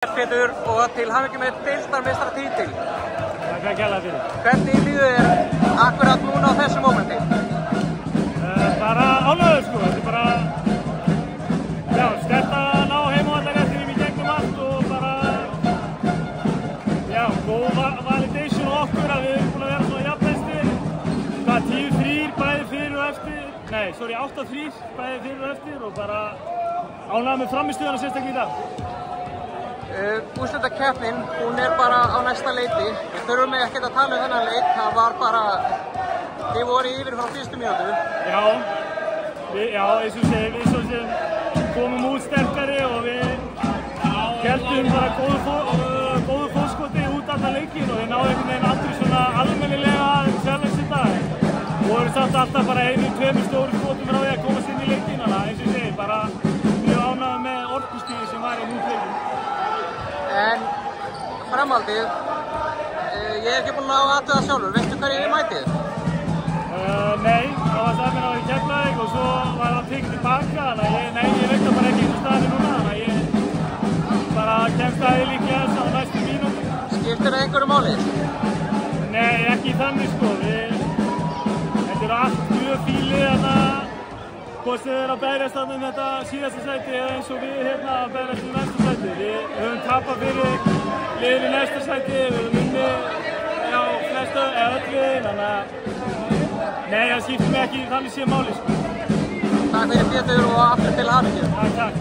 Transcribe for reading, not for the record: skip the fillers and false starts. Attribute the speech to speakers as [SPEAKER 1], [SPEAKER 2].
[SPEAKER 1] Pétur, og til hamingju með deildarmeistaratitil.
[SPEAKER 2] Takk að kærlega fyrir.
[SPEAKER 1] Hvernig líður þér akkurat núna á þessu mómenti?
[SPEAKER 2] Bara ánægður sko, þetta er bara sterkt að ná heimavallarréttinum í gegnum allt og bara góð validation á okkur að við erum búin að vera svona jafnbestir. 10-3 bæði fyrir og eftir, 8-3 bæði fyrir og eftir og bara ánægður með frammistöðuna sérstaklega í dag.
[SPEAKER 1] Úrslitakeppnin, hún er bara á næsta leiti. Við þurfum ekkert að tala þennan leik, það var bara, þið voru yfir frá fyrstu mínútu.
[SPEAKER 2] Eins og segir, við svo sem komum út sterkari og við héldum bara góðu fótskoti út allan leikinn og við náðum einhvern veginn aldrei svona almennilega að challenge þetta. Og vorum samt alltaf bara 1-2 stóru skotum frá því að komast inn í leikinn, þannig að eins og segir, bara mjög ánægður með orkustigið sem var í nútleikinn.
[SPEAKER 1] En framhaldið, ég hef ekki búinn að athuga sjálfur, veistu hverju þið mætið?
[SPEAKER 2] Nei, það var stafinn á í Keflavík og svo var það tekið tilbaka, þannig að ég veit það bara ekki eins og staðið núna, þannig að ég bara kemst að þið líklega á næstu mínútu.
[SPEAKER 1] Skiptir það einhverju máli?
[SPEAKER 2] Nei, ekki þannig sko, þetta eru allt mjög fíli þarna, hvort þið er að berjast þarna þetta síðasta sæti eða eins og við hérna að berjast næsta sæti. Við höfum tapað fyrir liðin í næsta sæti, við höfum unnið flesta eða öll liðin, þannig að nei, það skiptir mig ekki þannig sé máli sko.
[SPEAKER 1] Takk fyrir Pétur og aftur til hamingju.
[SPEAKER 2] Takk.